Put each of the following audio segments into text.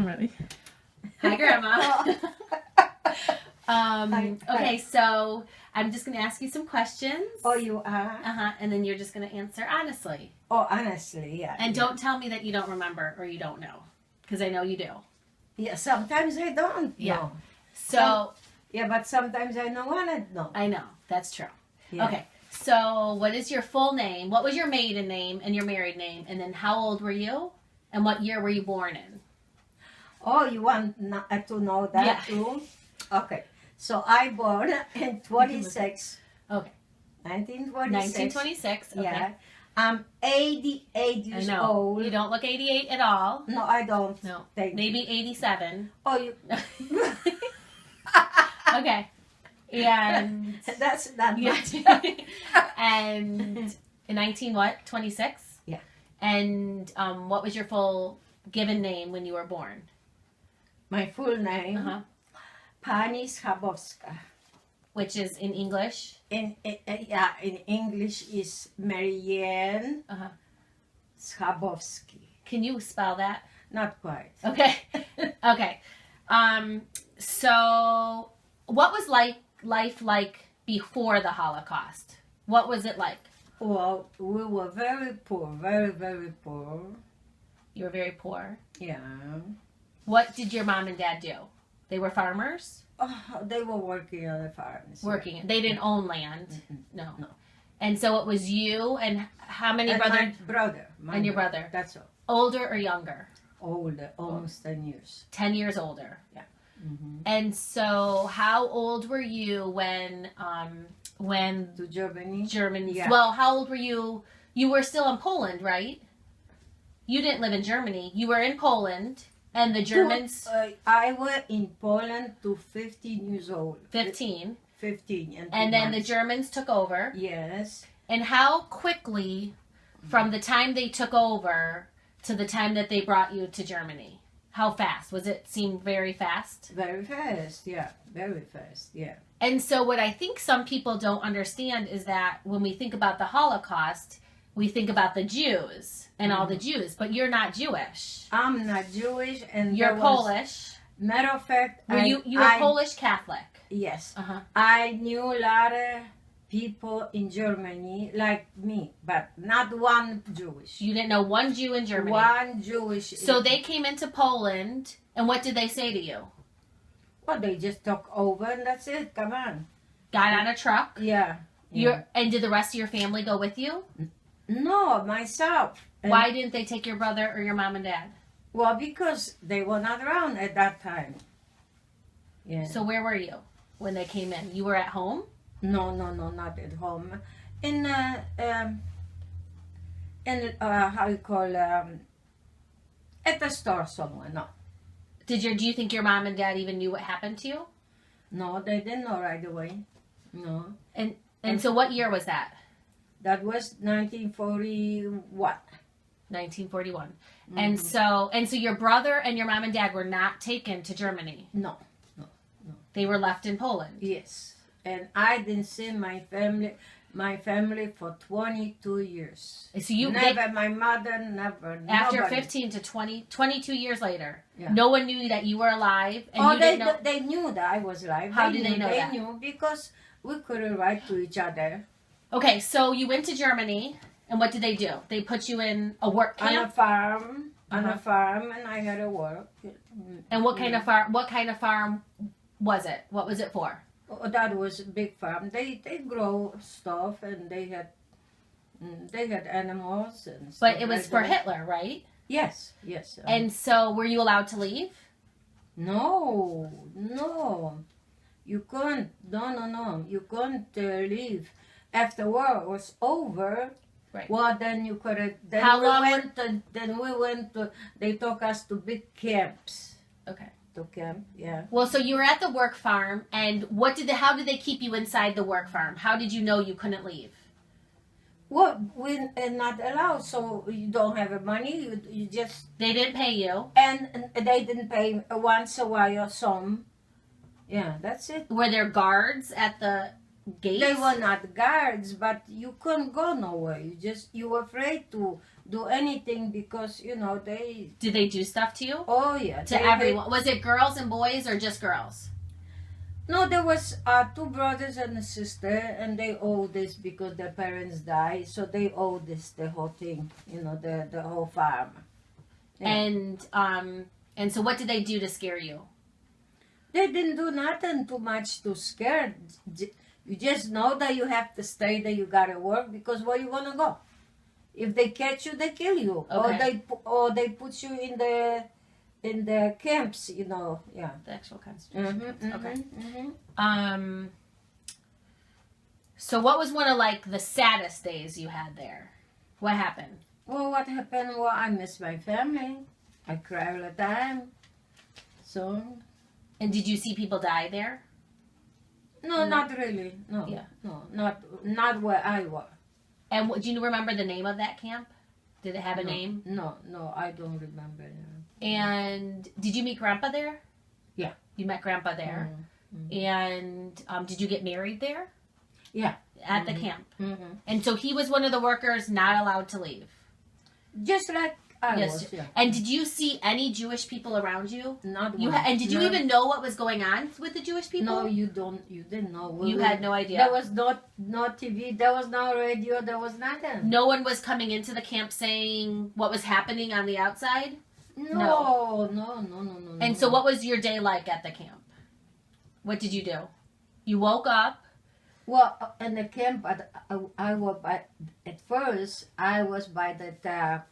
ready. Hi, Grandma. Okay, so I'm just going to ask you some questions. Oh, you are? And then you're just going to answer honestly. Oh, honestly, yeah. And don't tell me that you don't remember or you don't know, because I know you do. Yeah, sometimes I don't know. So... yeah, but sometimes I don't want to know. I know. That's true. Yeah. Okay. So what is your full name? What was your maiden name and your married name? And then how old were you? And what year were you born in? Oh, you want to know that too? Okay. So I born in 26. Okay. 1926. 1926. Okay. Yeah. I'm 88 years old. You don't look 88 at all. No, I don't. No. Thank Maybe 87. Oh, you... Okay. And... That's not much. And in 26? Yeah. And what was your full given name when you were born? My full name? Pani Schabowska. Which is in English? In English is Marianne Schabowski. Can you spell that? Not quite. Okay. Okay. So what was life like before the Holocaust? What was it like? Well, we were very poor, very, very poor. You were very poor? Yeah. What did your mom and dad do? They were farmers? Oh, they were working on the farms. Working. Yeah. They didn't own land? No. No. And so it was you and how many brothers? My brother. And your brother? That's all. Older or younger? Older, almost 10 years. 10 years older. Yeah. And so how old were you when to Germany? Yeah. Well, how old were you? You were still in Poland, right? You didn't live in Germany. You were in Poland, and the Germans... I was in Poland to 15 years old. 15? 15. And then the Germans took over? Yes. And how quickly, from the time they took over to the time that they brought you to Germany? How fast? Was it seem very fast? Very fast, yeah. Very fast, yeah. And so what I think some people don't understand is that when we think about the Holocaust, we think about the Jews and all the Jews, but you're not Jewish. I'm not Jewish, and you're Polish. Matter of fact, you were Polish Catholic. Yes. I knew a lot of people in Germany like me, but not one Jewish. You didn't know one Jew in Germany. One Jewish. So they came into Poland, and what did they say to you? Well, they just took over, and that's it. Come on. Got on a truck. Yeah. And did the rest of your family go with you? No, myself. Why didn't they take your brother or your mom and dad? Well, because they were not around at that time. Yeah. So where were you when they came in? You were at home? No, not at home. In how you call at the store somewhere. No. Do you think your mom and dad even knew what happened to you? No, they didn't know right away. No. And so what year was that? That was 1941. 1941. And so your brother and your mom and dad were not taken to Germany? No. They were left in Poland? Yes. And I didn't see my family for 22 years. So my mother, never. After nobody. 15 to 22 years later, yeah. No one knew that you were alive? And they knew that I was alive. How did they know that? They knew because we couldn't write to each other. Okay, so you went to Germany, and what did they do? They put you in a work camp? On a farm, and I had to work. And what kind of farm? What kind of farm was it? What was it for? Oh, that was a big farm. They grow stuff, and they had animals and stuff. But it was for Hitler, right? Yes. And so, were you allowed to leave? No. You couldn't. No. You couldn't leave. After war was over. Right. Well, then you could. Then we went to. They took us to big camps. Okay. To camp, yeah. Well, so you were at the work farm, and how did they keep you inside the work farm? How did you know you couldn't leave? Well, we're not allowed, so you don't have money. You just. They didn't pay you. And they didn't pay once a while some. Yeah, that's it. Were there guards at the gates? They were not guards, but you couldn't go nowhere. You were afraid to do anything because you know they. Did they do stuff to you? Oh yeah. To everyone? Was it girls and boys or just girls? No, there was two brothers and a sister, and they owe this because their parents died, so they owe this the whole thing, you know, the whole farm. Yeah. And so what did they do to scare you? They didn't do nothing too much to scare. You just know that you have to stay there. You gotta work because where you gonna go? If they catch you, they kill you, Okay. or they put you in the camps. You know, yeah. The actual concentration camps. Okay. Mm-hmm. So what was one of like the saddest days you had there? What happened? Well, what happened? Well, I miss my family. I cry all the time. So. And did you see people die there? No, not really. No. Yeah. No, not where I was. And do you remember the name of that camp? Did it have a No. name? No, I don't remember. And did you meet Grandpa there? Yeah. You met Grandpa there. Mm-hmm. And did you get married there? Yeah. At the camp. Mm-hmm. And so he was one of the workers not allowed to leave. Just like I Yes. was. Yeah. And did you see any Jewish people around you? Not You one. and did you No. even know what was going on with the Jewish people? No, you don't. You didn't know. You had no idea. There was no TV. There was no radio. There was nothing. No one was coming into the camp saying what was happening on the outside? No. And so what was your day like at the camp? What did you do? You woke up. Well, in the camp, I was at first. I was by the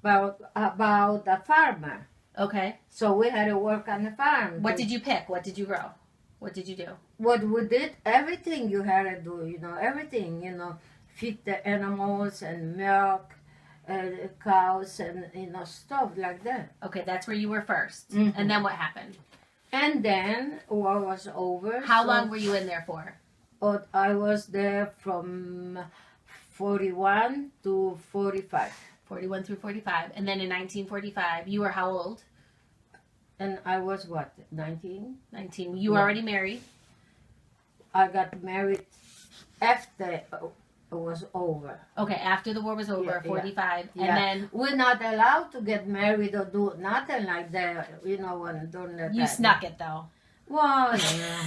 about the farmer. Okay. So we had to work on the farm. What did you pick? What did you grow? What did you do? What we did, everything you had to do, you know, everything, you know, feed the animals and milk, cows and, you know, stuff like that. Okay, that's where you were 1st. Mhm. And then what happened? And then war was over. How so- long were you in there for? Oh, I was there from 41 to 45. 41 through 45. And then in 1945, you were how old? And I was what, 19? 19. You were Yeah. already married? I got married after it was over. Okay, after the war was over, Yeah, 45. Yeah. And then We're not allowed to get married or do nothing like that, you know, when during that you time. snuck it though. Well, yeah.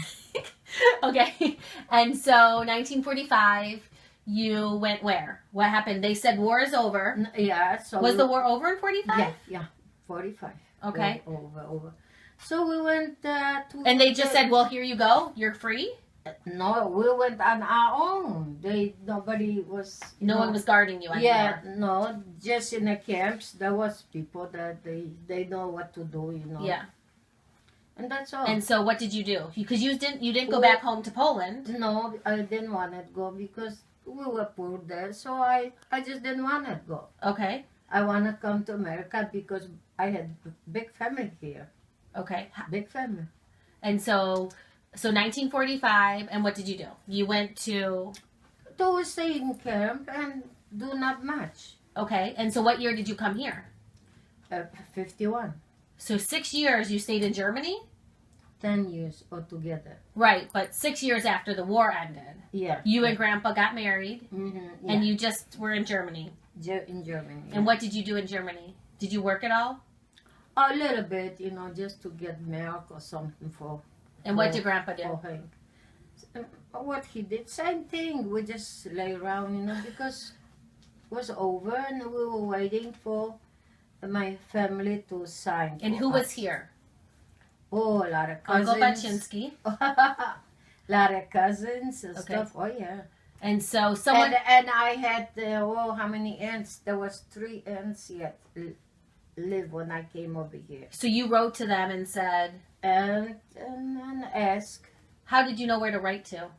Okay. And so 1945, you went where? What happened? They said war is over. Yeah, so Was the war over in 45? Yeah, 45. Okay. Over. So we went to... And they just said, well, here you go. You're free? No, we went on our own. Nobody was... No one was guarding you anymore. Yeah, no, just in the camps, there was people that they know what to do, you know. Yeah. And that's all. And so what did you do? Because you didn't go Well- back home to Poland. No, I didn't want to go because we were poor there, so I just didn't want to go. Okay. I want to come to America because I had big family here. Okay. Big family. And so 1945, and what did you do? You went to... So we stay in camp and do not much. Okay. And so what year did you come here? 51. So 6 years you stayed in Germany? 10 years altogether. Right, but 6 years after the war ended. Yeah. You and Grandpa got married, Mm-hmm, and you just were in Germany. in Germany. Yeah. And what did you do in Germany? Did you work at all? A little bit, you know, just to get milk or something for... And what did Grandpa do? for him. What he did, same thing. We just lay around, you know, because it was over and we were waiting for my family to sign. And for who was us. here? Oh, a lot of cousins. Uncle Baczynski. Lot of cousins and Okay. stuff. Oh, yeah. And so someone... And I had, how many aunts? There was 3 aunts yet live when I came over here. So you wrote to them and said... And asked. How did you know where to write to?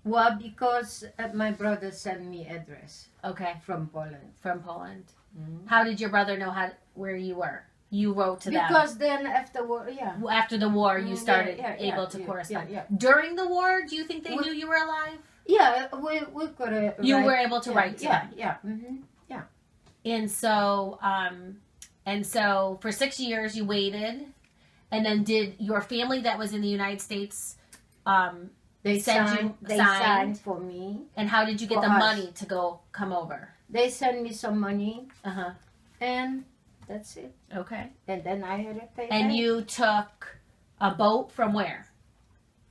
Well, because my brother sent me address Okay, from Poland. from Poland. Mhm. How did your brother know where you were? You wrote to them. Because then afterward, yeah. After the war, you started Yeah, able to yeah, correspond. yeah. During the war, do you think they We- knew you were alive? Yeah, we could You write- were able to yeah, write to yeah, them. Yeah, mm-hmm. And so for 6 years you waited, and then did your family that was in the United States, They Send you- signed signed. for me. and how did you get For the us. money to come over? They sent me some money, Uh-huh. and that's it. Okay. And then I had to pay And back. you took a boat from where?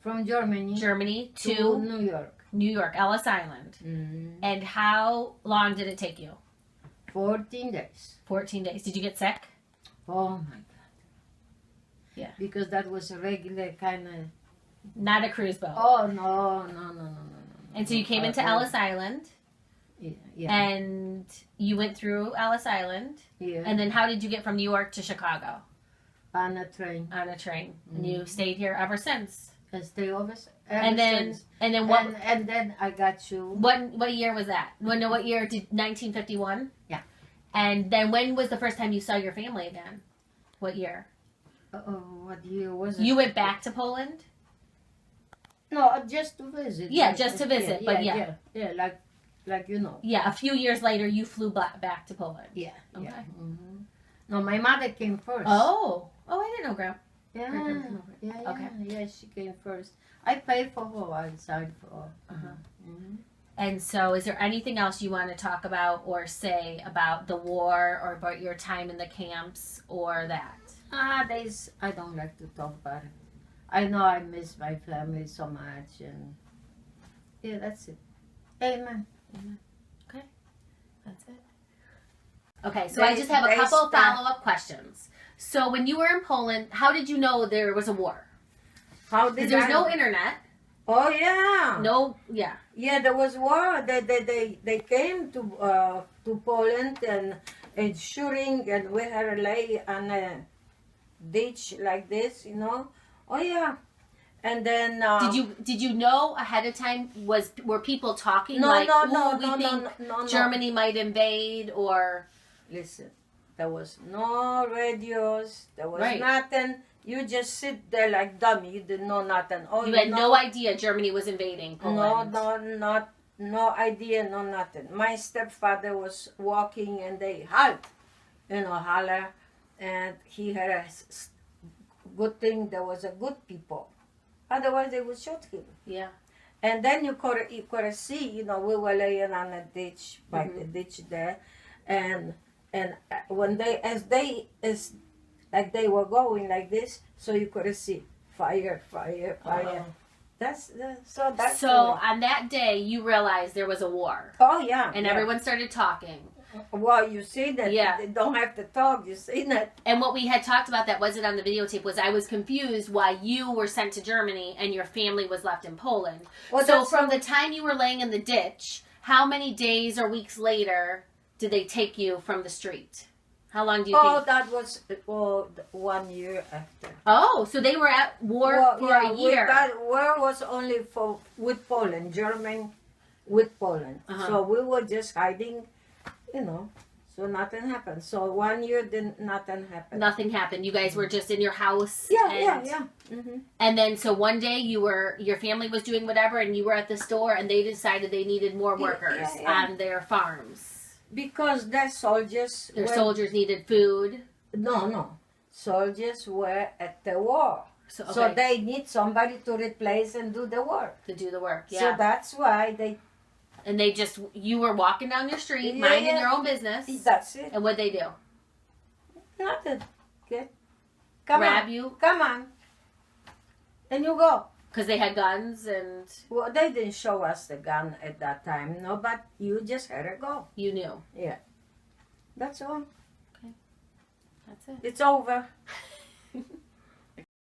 From Germany Germany to to New York. New York, Ellis Island. Mm. And how long did it take you? 14 days. 14 days. Did you get sick? Oh my God. Yeah. Because that was a regular kind of. Not a cruise boat. Oh no. And so you came into Ellis Island, Yeah. and you went through Ellis Island. Yeah. And then how did you get from New York to Chicago? On a train. On a train. And you stayed here ever since. I stay over. And then what? And then I got you. What year was that? What year did 1951? Yeah. And then when was the first time you saw your family again? What year? What year was it? You went back to Poland? No, just to visit. Yeah, just to visit, but yeah. like you know. Yeah, a few years later you flew back to Poland. Yeah. Okay. Yeah. No, my mother came first. Oh, I didn't know, Grandma. Yeah. Okay. Yeah, she came first. I paid for her outside for. And so, is there anything else you want to talk about or say about the war or about your time in the camps or that? I don't like to talk about it. I know I miss my family so much, and yeah, that's it. Amen. That's it. Okay, so I just have a couple follow-up questions. So when you were in Poland, how did you know there was a war? How Because did there's no internet. Oh yeah. No, yeah. Yeah, there was war. They came to Poland and shooting, and we had to lay on a ditch like this, you know. Oh yeah. And then did you know ahead of time? Were people talking no, like, no, Germany might invade, or listen? There was no radios. There was Right. nothing. You just sit there like dummy. You didn't know nothing. Oh, you had no idea Germany was invading Poland? No idea, no nothing. My stepfather was walking and they holler, and he had a good thing. There was a good people. Otherwise, they would shoot him. Yeah. And then you could see, you know, we were laying on a ditch, by the ditch there, and when like they were going like this, so you could see fire. Oh. So on that day you realized there was a war. Oh yeah. And yeah. everyone started talking. Well, you see that. Yeah. They don't have to talk. You see that. And what we had talked about that wasn't on the videotape was I was confused why you were sent to Germany and your family was left in Poland. Well, so from the time you were laying in the ditch, how many days or weeks later did they take you from the street? How long do you think? That was 1 year after. Oh, so they were at war for a year. War was only with Poland, German with Poland. So we were just hiding, you know. So nothing happened. So 1 year, nothing happened. Nothing happened. You guys were just in your house. Yeah. And then so one day your family was doing whatever, and you were at the store, and they decided they needed more workers on their farms. Because the soldiers. Soldiers needed food. No. Soldiers were at the war. So they need somebody to replace and do the work. To do the work, yeah. So that's why they. And you were walking down your street, minding your own business. That's it. And what'd they do? Nothing. Good. Grab you? Come on. And you go. Because they had guns and... Well, they didn't show us the gun at that time, no, but you just had to go. You knew. Yeah. That's all. Okay. That's it. It's over.